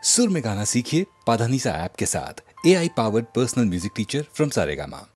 सुर में गाना सीखिए पाधानीसा ऐप के साथ। AI powered personal music teacher from Saregama.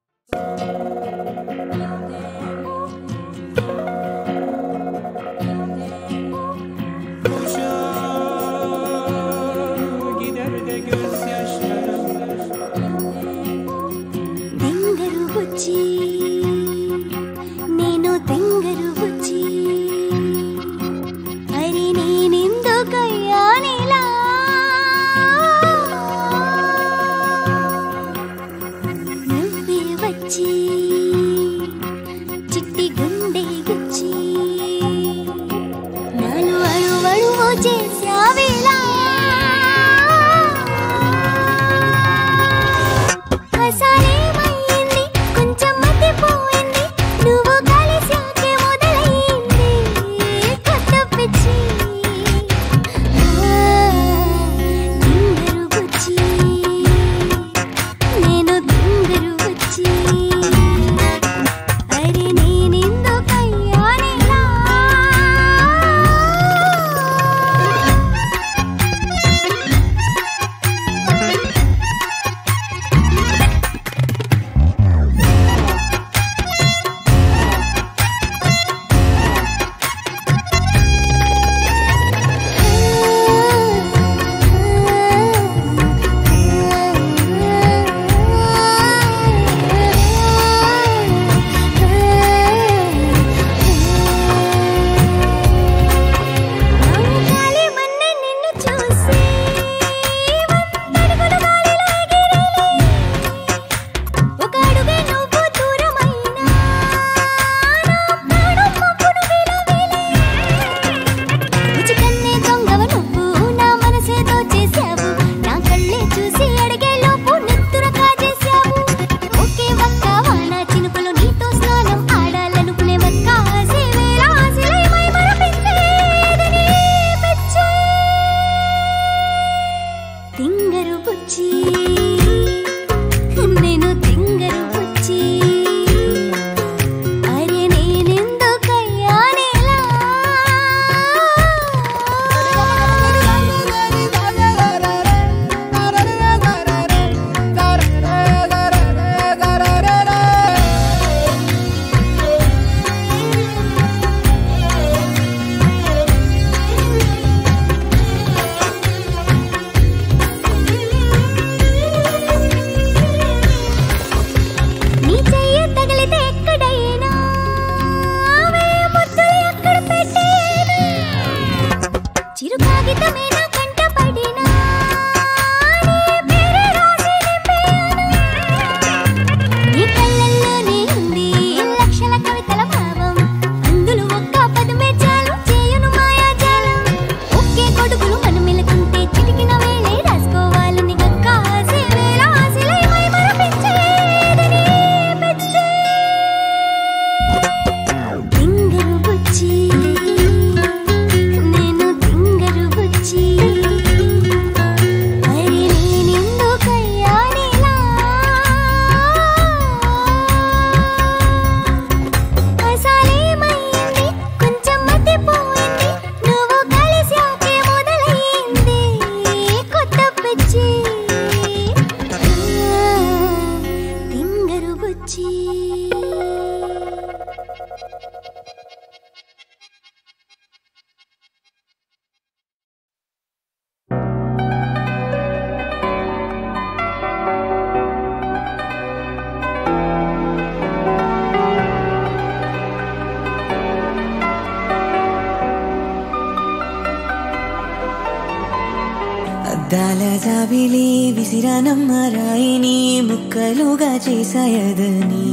అద్దాల జాబిలి విసిరానమ్మ రాయిని ముక్కలుగా చేసాయదని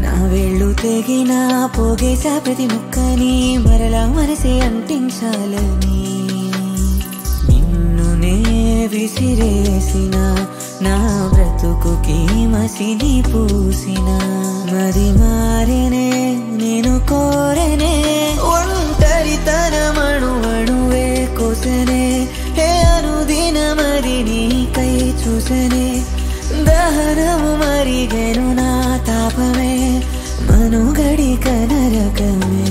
నా వేళ్ళు తెగినా పోగేసా ప్రతి ముక్కని మరలా మనసే అంటించాలని నిన్నునే విసిరేసిన నా బ్రతుకుకి మసిని పూసిన మరి మారేనే నేను కోరనే ఒంటరితనమణు అణువే కోసనే హే అనుదిన మరి నీకై చూసనే దహనము మరిగెను నా తాపమే మనుగడి కనరకమే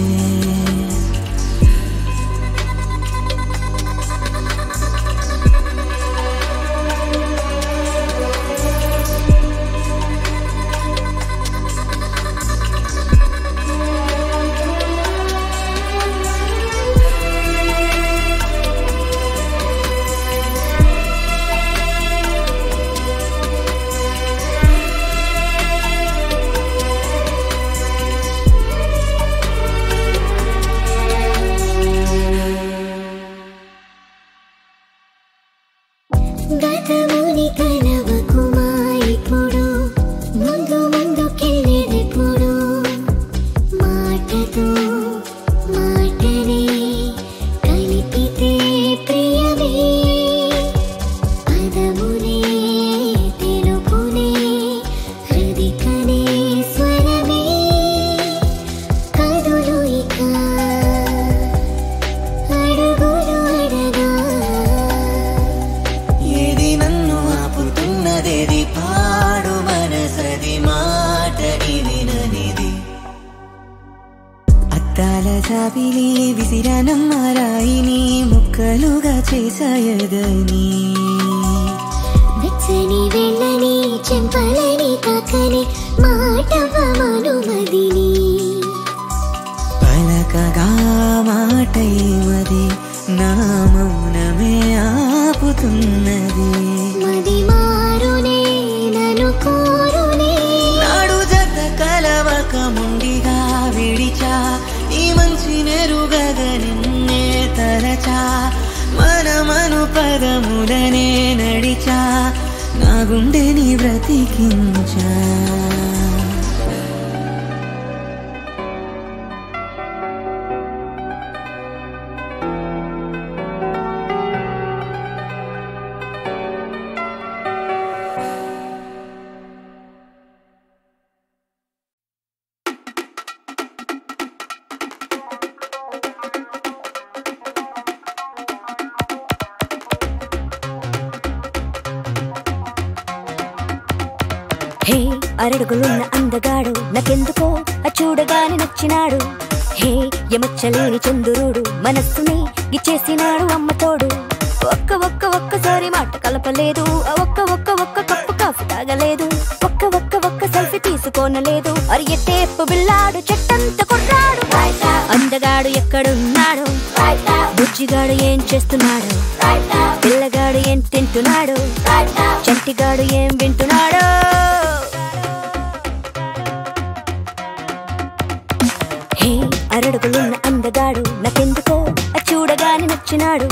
గతముని కలవకుమా ఇప్పుడు ముందు ముందుకెళ్ళేదెప్పుడు మాటతో మాటనే కలిపితే ప్రియమే పదమునే తెలుపునే హృదికనే స్వరమే కదులు ఇక అడుగులు అడగా ఏది నన్ను ఆపుతున్నదేది పాడు మనసది మాట విననిది అద్దాల జాబిలి విసిరానమ్మ రాయిని ముక్కలుగా చేసాయదని వెచ్చని వెళ్ళని చెంపలని తాకని మాట మనుమదిని పలకగా మాటేమది నా మౌనమే ఆపుతున్నది మది మారునే నన్ను కోరునే నాడు జత కలవక ముండిగా విడిచా ఈ మంచి నెరుగగా నిన్నే తలచా మనమను పదములనే నడిచా నా గుండెని బ్రతికించా హే అరడుగులున్న అందగాడు నాకెందుకో చూడగానే నచ్చినాడు హే యమచ్చలేని చంద్రుడు మనస్సుని గిచ్చేసినాడు అమ్మతోడు ఒక్కసారి మాట కలపలేదు ఒక్క కప్పు కాఫీ తాగలేదు ఒక్క సెల్ఫీ తీసుకోనలేదు అరి టేపు బిల్లాడు చెట్టంత కొట్టాడు అందగాడు ఎక్కడున్నాడు బుజ్జిగాడు ఏం చేస్తున్నాడు పిల్లగాడు ఏం తింటున్నాడు చంటిగాడు ఏం వింటున్నాడు హే అరడుగులున్న అందగాడు నాకెందుకో చూడగానే నచ్చినాడు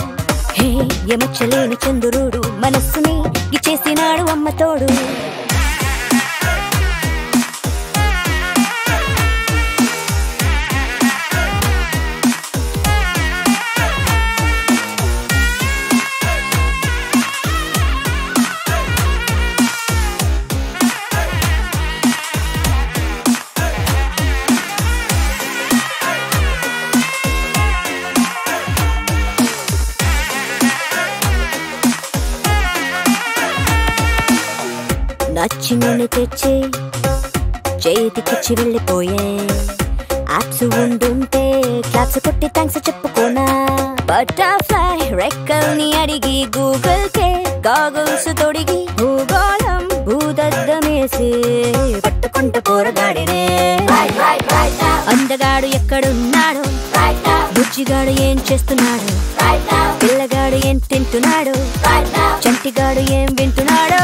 హే యమచ్చలేని చంద్రుడు మనస్సుని గిచ్చేసినాడు అమ్మతోడు నచ్చినని తెచ్చి చేతికిచ్చి వెళ్ళిపోయే యాప్స్ ఉండుంటే క్లాప్స్ కొట్టి థ్యాంక్స్ చెప్పుకోనా బటర్ఫ్లై రెక్కల్ని అడిగి గూగుల్ కే గాగుల్స్ తొడిగి భూగోళం భూదద్దమేసి పట్టుకుంట పోరగాడినే అందగాడు ఎక్కడున్నాడు బుజ్జిగాడు ఏం చేస్తున్నాడు పిల్లగాడు ఏం తింటున్నాడు చంటిగాడు ఏం వింటున్నాడు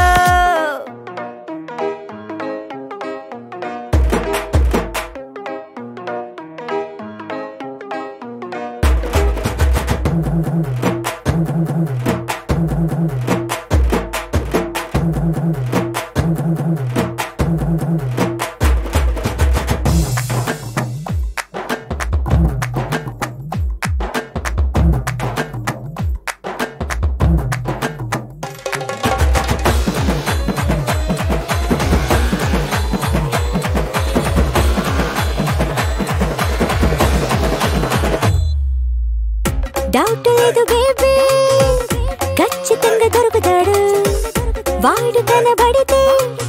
డౌట్ లేదు బేబీ ఖచ్చితంగా దొరుకుతాడు వాడు కనబడితే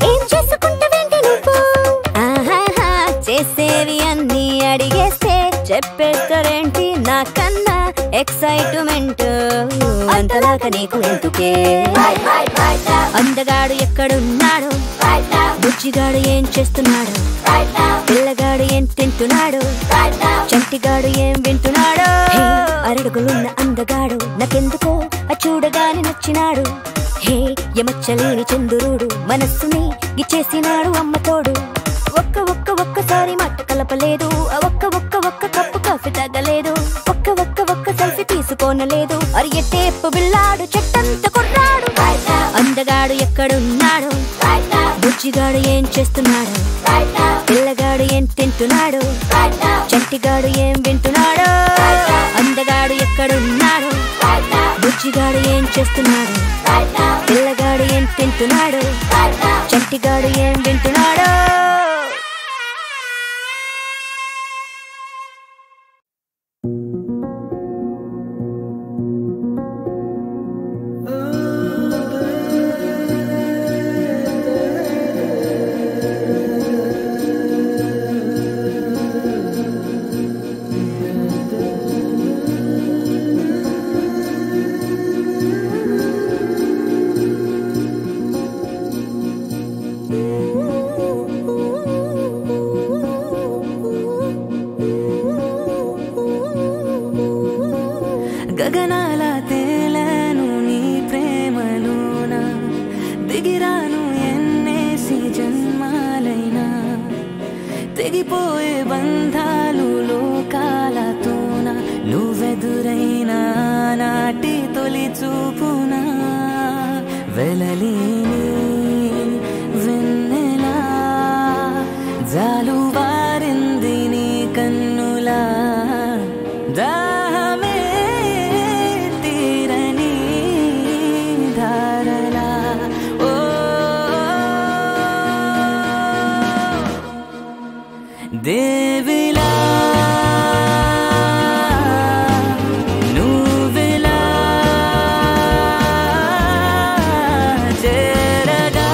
ఏం చేసుకుంటావేంటి నువ్వు ఆహాహా చేసేవి అన్ని అడిగేస్తే చెప్పేస్తారేంటి నాకన్నా ఎక్సైట్మెంట్ అంతలాగా నీకు ఎందుకే అందగాడు ఎక్కడున్నాడు బుజ్జిగాడు ఏం చేస్తున్నాడు పిల్లగాడు ఏం తింటున్నాడు చంటిగాడు ఏం వింటున్నాడు అరడుగులున్న అందగాడు నాకెందుకో చూడగానే నచ్చినాడు హే యమచ్చలేని చంద్రుడు మనస్సుని గిచ్చేసినాడు అమ్మతోడు ఒక్కసారి మాట కలపలేదు ఒక్క కప్పు కాఫీ తాగలేదు ఒక్క సెల్ఫీ తీసుకోనలేదు అరి టేపు బిల్లాడు చెట్టంత కొట్టాడు అందగాడు ఎక్కడున్నాడు బుజ్జిగాడు ఏం చేస్తున్నాడు పిల్లగాడు ఏం తింటున్నాడు చంటిగాడు ఏం వింటున్నాడు అందగాడు ఎక్కడున్నాడు బుజ్జిగాడు ఏం చేస్తున్నాడు పిల్లగాడు ఏం తింటున్నాడు చంటిగాడు ఏం వింటున్నాడు గగనాల తేలను నీ ప్రేమలోన దిగిరాను ఎన్నేసి జన్మాలైనా తెగిపోయే బంధాలు లోకాలతోన నువ్వెదురైనా నాటి తొలి చూపున వెలలేని వెన్నెలా జాలువారింది నీ కన్నులా దాహమే తీరని ధారలా ఓ దేవిలా నువ్విలా చేరగా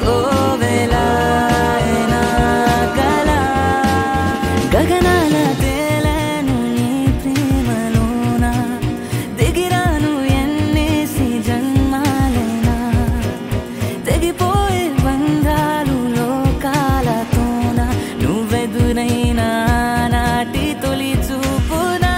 కోవెలా నా కల గగనాల తేలను నీ ప్రేమలోన దిగిరాను ఎన్నేసి జన్మాలైనా తెగిపోయే బంధాలు లోకాలతోన నువ్వెదురైనా నాటి తొలి చూపునా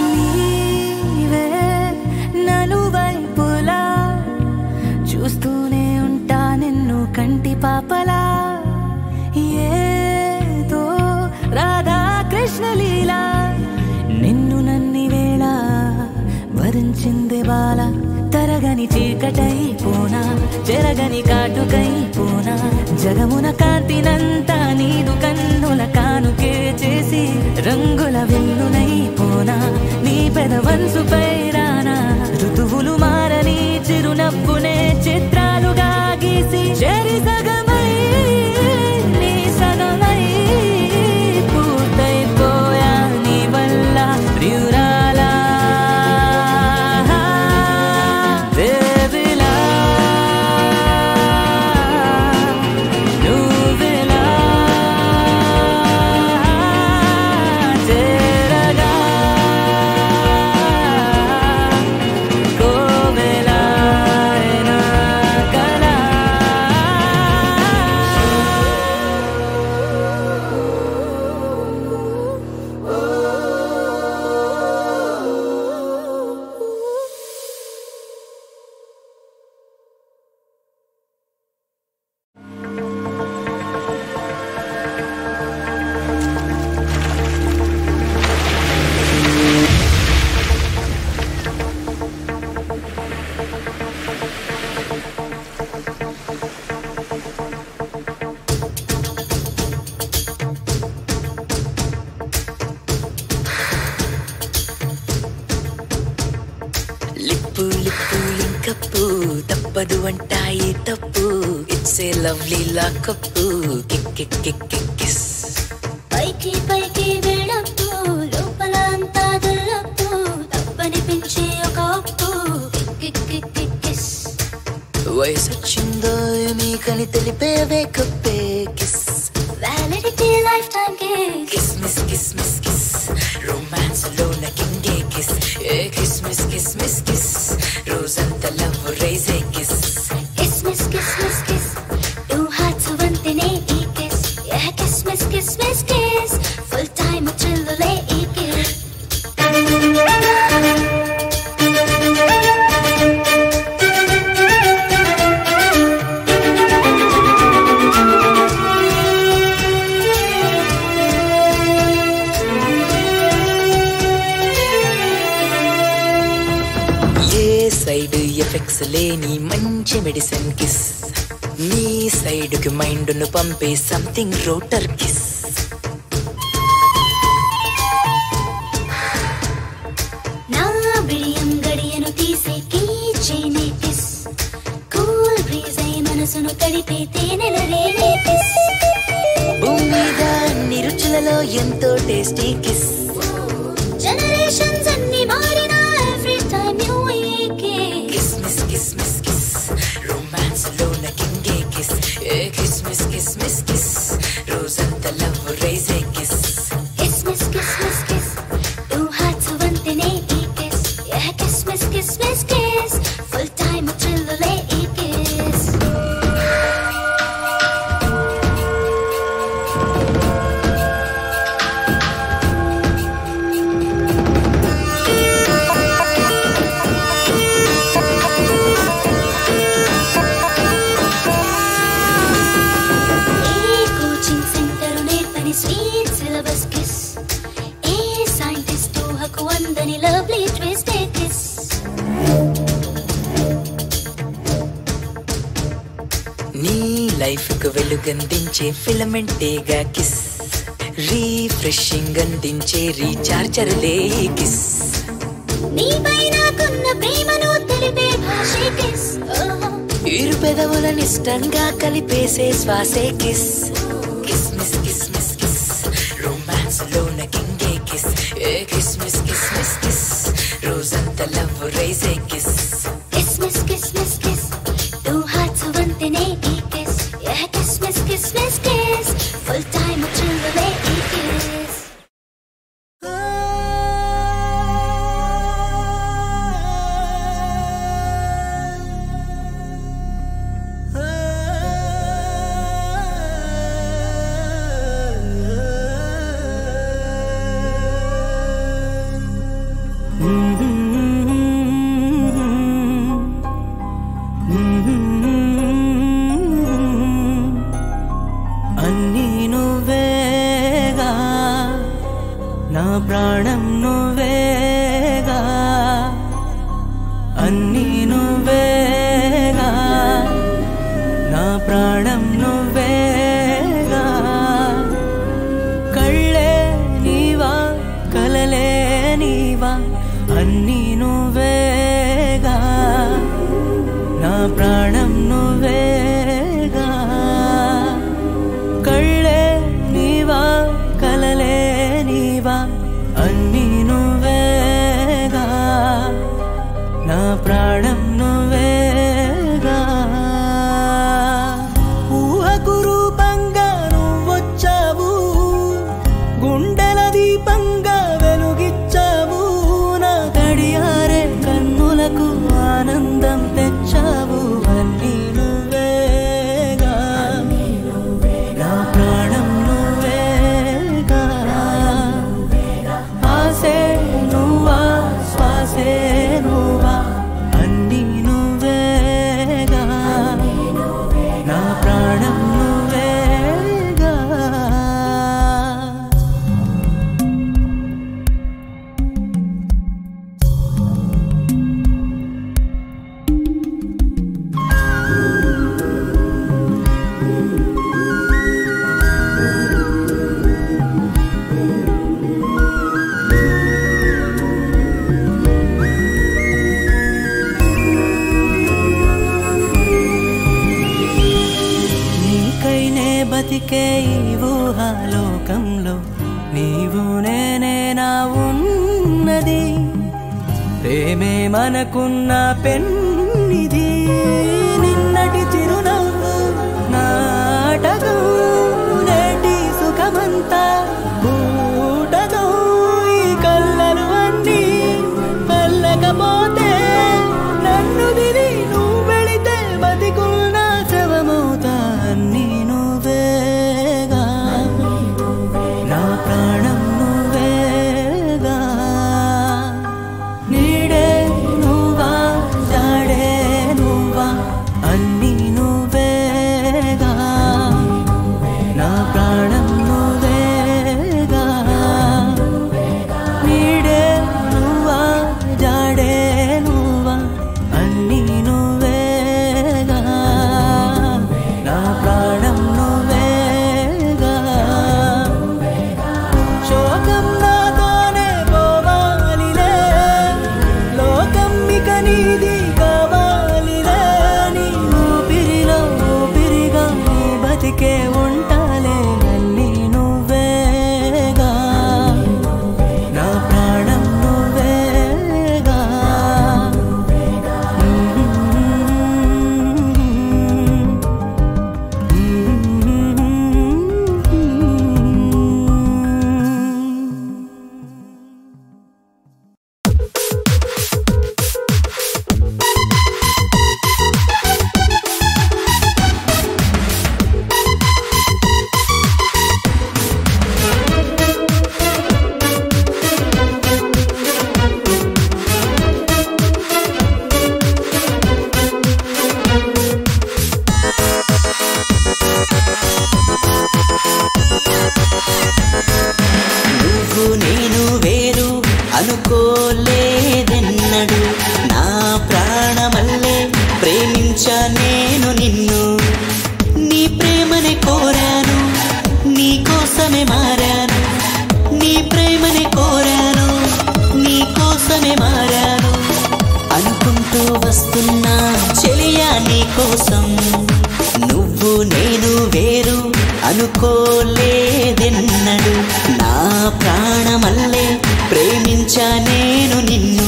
నీవే నలువైపులా చూస్తూనే ఉంటా నిన్ను కంటి పాపలా ఏదో రాధా కృష్ణ లీలా నిన్ను నన్ని వేళ వరించింది బాల తరగని చీకటై పోనా చెరగని కాటుకై పోనా జగమున కాంతినంతా నీదు కన్నుల కానుకే చేసి రంగుల వెల్లునై పోనా నీ పెదవంచుపై రానా ఋతువులు మారని చిరునవ్వునే చిత్రాలుగా గీసి చెరి సగమై నీ సగమై పూర్తయిపోయా నీ వల్ల ప్రియురాలా దేవిలా నువ్విలా చేరగా కోవెలా నా కల లిప్పు లిప్పు లింకప్పు తప్పదు అంటాయి తప్పు it's a lovely lockup kick kick kick kick kiss పైకి పైకి వెళ్ళొద్దు లోపల అంతా దుల్లొద్దు తప్పనిపించే ఒక ఒప్పు కిక్ కిక్ కిక్ కిస్ వయసు వచ్చిందో మీకని తెలిపే వేకప్పే kiss validity lifetime kiss miss kiss miss kiss romance లో నకింగే kiss a kiss miss kiss miss kiss రోజంతా లవ్ రైజే kiss kiss miss kiss miss kiss two hearts వంతెనే ఈ kiss kiss miss kiss miss kiss full time థ్రిల్లే ఈ kiss side effects లేని మంచి మెడిసిన్ కిస్ నీ సైడ్ కి మైండ్ ను పంపే సంథింగ్ రోటర్ కిస్ నా బిడియం గడియను తీసే కీ చైనే కిస్ కూల్ బ్రీజ్ అయి మనసును తడిపే తేనెల రేనే కిస్ భూమి మీద అన్ని రుచులలో ఎంతో టేస్టీ కిస్ జనరేషన్స్ అన్ని మారినా ఎవ్రీ టైమ్ యూ కిస్మిస్ కిస్మిస్ కిస్ రొమాన్స్ లోన కింగే కిస్ ఏ కిస్మిస్ కిస్మిస్ కిస్ రోజంతా లవ్ రైజే కిస్ కిస్మిస్ కిస్మిస్ కిస్ టూ హార్ట్స్ వంతెనే ఈ కిస్ యా కిస్మిస్ కిస్మిస్ కిస్ ఫుల్ టైమ్ థ్రిల్లే ఈ kiss sweet syllabus kiss a scientist to haku andani lovely twist a kiss నీ లైఫ్ కు వెలుగందించే ఫిలమెంటేగా కిస్ రీఫ్రెషింగ్ అందించే రీచార్జర్ లే కిస్ నీ పైన కొన్న ప్రేమను తెలిపే భాషే కిస్ ఇరు పెదవులను ఇష్టంగా కలిపేసే శ్వాసే కిస్ కిస్మిస్ కిస్మిస్ కిస్ రొమాన్స్ లోన కింగే కిస్ ఏ కిస్మిస్ కిస్మిస్ కిస్ రోజంతా లవ్ రైజే కిస్ కిస్మిస్ కిస్మిస్ కిస్ టూ హార్ట్స్ వంతెనే ఈ కిస్ యా కిస్మిస్ కిస్మిస్ కిస్ ఫుల్ టైమ్ థ్రిల్లే ఈ కిస్ అన్నీ నువ్వేగా నా ప్రాణం నువ్వేగా అన్నీ నువ్వేగా నా ప్రాణం నువ్వేగా కళ్ళే నీవా కలలే నీవా అన్నీ నువ్వేగా నా ప్రాణం నువ్వేగా కళ్ళే నీవా కలలే నీవా అన్నీ నువ్వేగా నా ప్రాణం నువ్వేగా ఊహకు రూపంగా నువ్వొచ్చావు గుండెల దీపంగా వెలుగిచ్చావు నా గడియారే కన్నులకు ఆనందం తెచ్చావు అన్నీ నువ్వేగా నా ప్రాణం నువ్వేగా ఆసే నువ్వా శ్వాసే నువ్వా అన్నీ నువ్వేగా నా ప్రాణం నువ్వేగా నీకైనే బతికే ఈ ఊహాలోకంలో నీవు నేనే నా ఉన్నది ప్రేమే మనకున్న పెన్నిది నిన్నటి చిరునవ్వు నాటకం నేటి సుఖమంతా బూటకం ఈ కళ్ళలు అన్నీ వెళ్ళకపోతే నన్ను దిరి నువ్వు వెళితే బతికున్న శవమవుతా అన్నీ నువ్వేగా నా ప్రాణం అనుకోలేదెన్నడు నా ప్రాణమల్లే ప్రేమించా నేను నిన్ను నీ ప్రేమనే కోరాను నీ కోసమే మారాను నీ ప్రేమనే కోరాను నీ కోసమే మారాను అనుకుంటూ వస్తున్నా చెలియా నీ కోసం నువ్వు నేను వేరు అనుకోలేదెన్నడు నా ప్రాణమల్లే ప్రేమించా నేను నిన్ను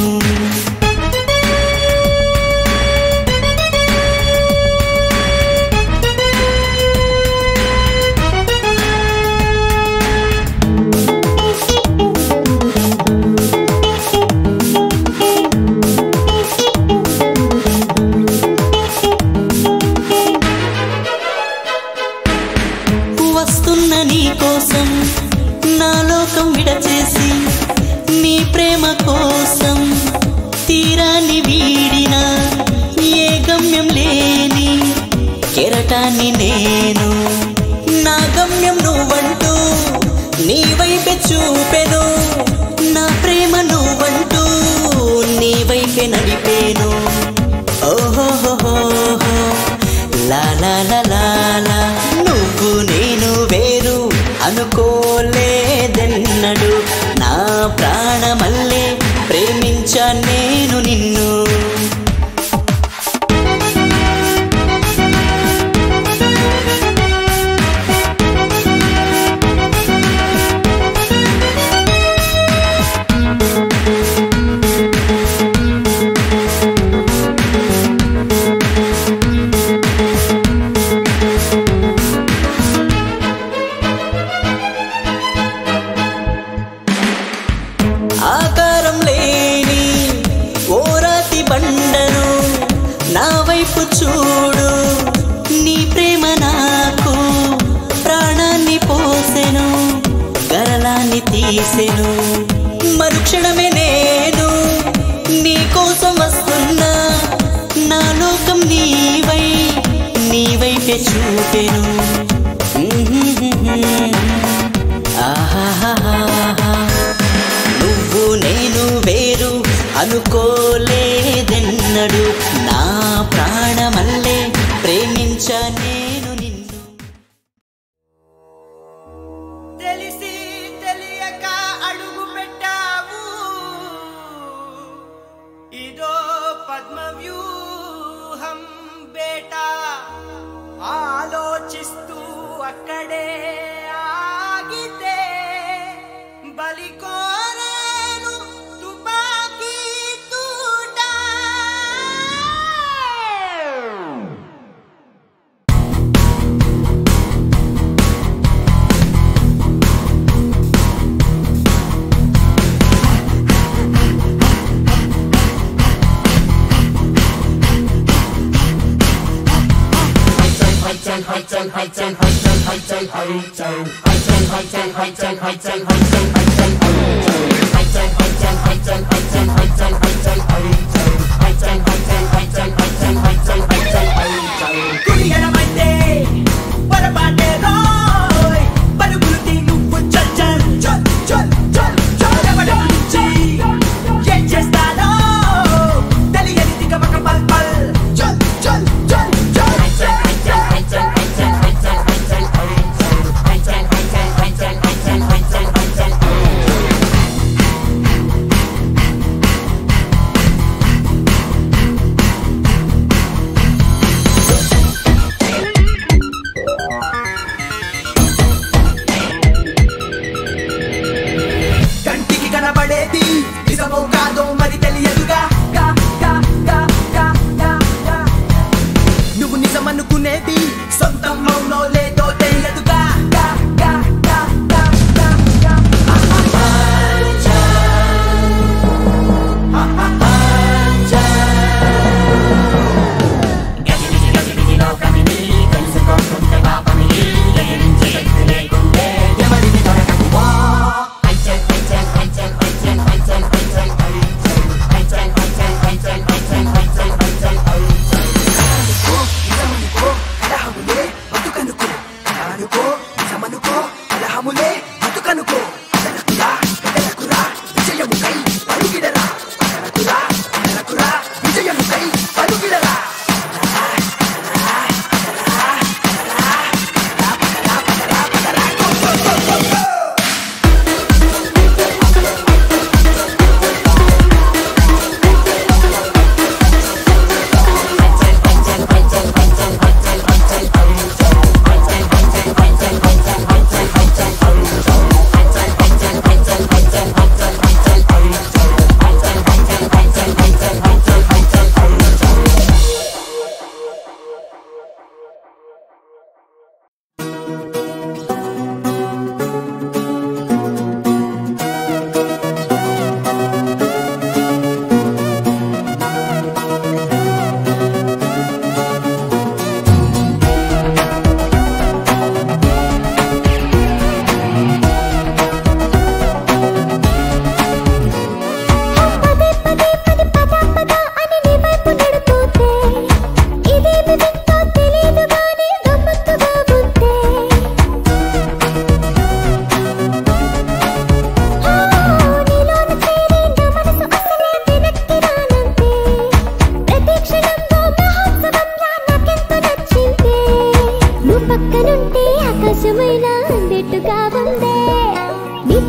వస్తున్న నీ కోసం నా లోకం విడచేసి నీ ప్రేమ కోసం తీరాన్ని వీడిన ఏ గమ్యం లేని కెరటాన్ని నేను నా గమ్యం నువ్వంటూ నీ వైపే చూపెను నా ప్రేమ నువ్వంటూ నీ వైపే నడిపేను ఓహోహోహో లా లా లా లా లా నువ్వు నేను వేరు అనుకోలేదెన్నడు నా ప్రాణమల్లే ప్రేమించా నేను నిన్ను ఆకారం లేని ఓరాతి బండను నా వైపు చూడు నీ ప్రేమ నాకు ప్రాణాన్ని పోసెను గరళాన్ని తీసెను మరుక్షణమే నేను నీ కోసం వస్తున్నా నా లోకం నీ వైపే చూపెను ఆహాహా నువ్వు నేను వేరు అనుకోలేదెన్నడు నా ప్రాణమల్లే ప్రేమించా నేను నిన్ను తెలిసి తెలియక అడుగు పెట్టావు ఇదో పద్మవ్యూహం బేటా ఆలోచిస్తూ అక్కడే ఆగితే బలికోరేను తుపాకీ తూట కురియడమైతే పొరపాటే రోయ్ పరుగులు తీ నువ్వు చల్ చల్ చల్ చల్ చల్ చల్ ఎవరి గురించి ఏం చేస్తానో తెలియని దిగమక పల్ పల్ చల్ చల్ చల్ చల్ కంటికి కనబడేది నిజమో కాదో మరి తెలియదుగా గా గా గా గా గా గా నువ్వు నిజమనుకునేది సొంతం మౌనో లేదో తెలియదుగా గా గా గా గా గా గా అనుకో నిజమనుకో అలహములే బతుకనుకో బతుకనుకో విజయముకై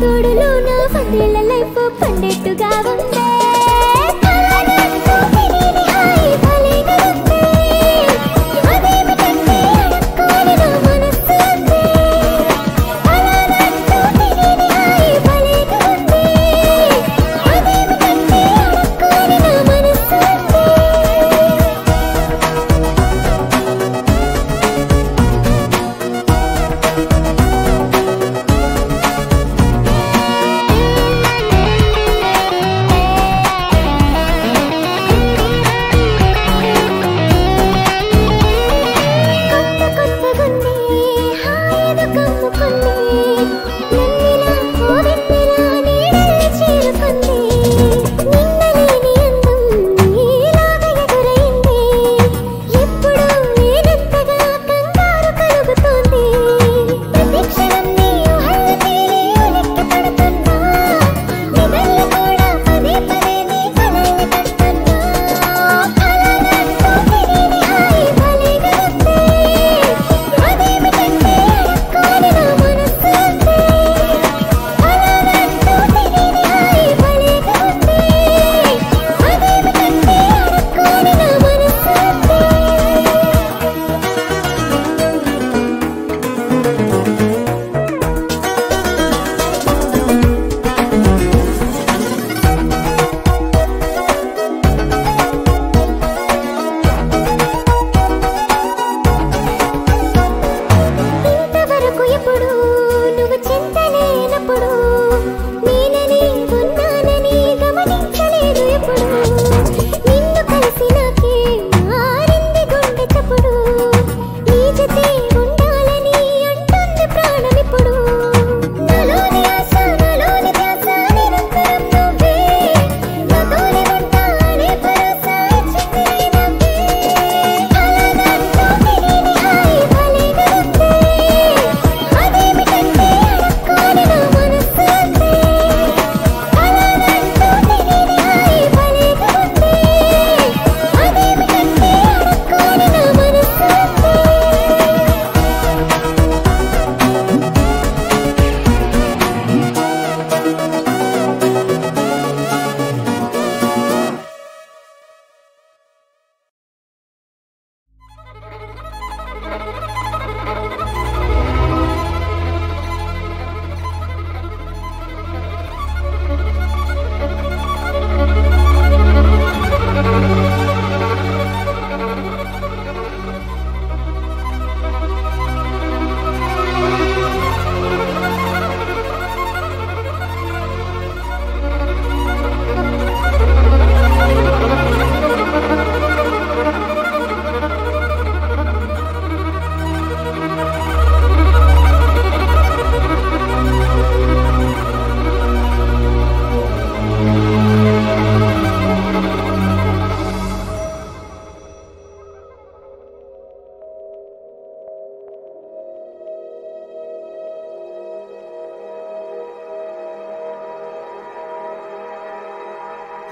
తోడులో నా 10 ఏళ్ల లైఫ్ పండేట్టుగా ఉందే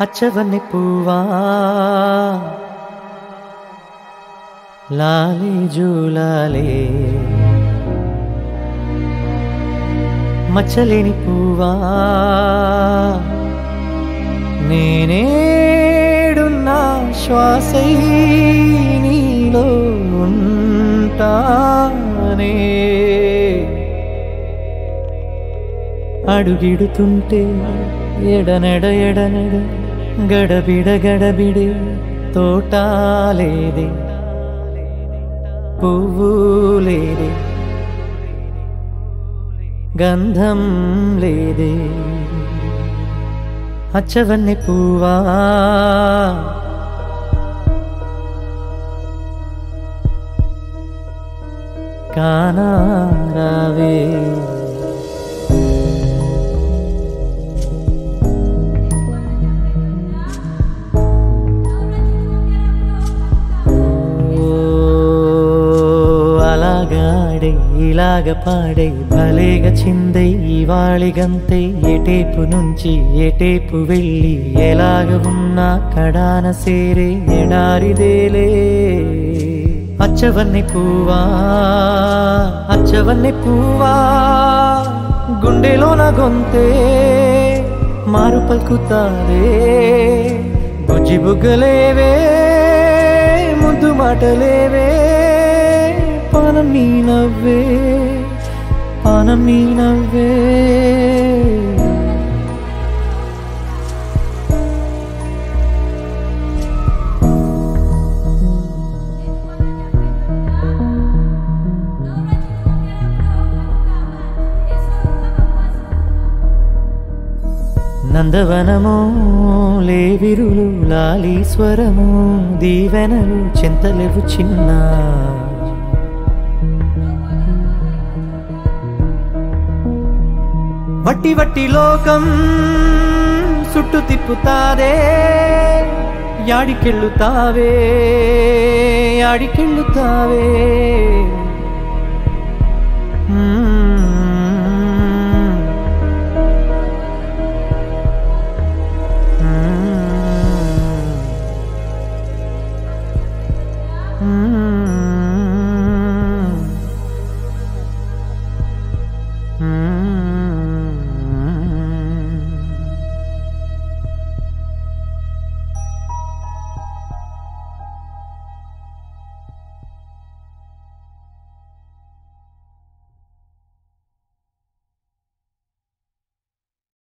అచ్చవన్నె పువ్వా లాలే జూలాలే మచ్చలేని పువ్వా నేనేడున్నా శ్వాసై నీలో ఉంటానే అడుగిడుతుంటే ఎడనెడ ఎడనెడ గడబిడ గడబిడే తోటాలేదే పువ్వు లేదే గంధం లేదే అచ్చవన్నె పువ్వా కానారావే ఇలాగ పాడై భలేగా చిందై ఇవాళిగంతై ఎటేపు నుంచి ఎటేపు వెళ్ళి ఎలాగ ఉన్నా కడాన సేరే ఎడారిదేలే అచ్చవన్నె పువ్వా గుండె గుండెలోన గొంతే మారు పలుకుతాదే బుజ్జి బుగ్గలేవే ముద్దు మాటలేవే పానం నీ నవ్వే పానం నీ నవ్వే నందవనము లేవిరులు లాలీశ్వరము దీవెనలు చింతలేవు చిన్న వట్టి వట్టి లోకం చుట్టు తిప్పుతాదే యాడికెళ్ళుతావే యాడికెళ్ళుతావే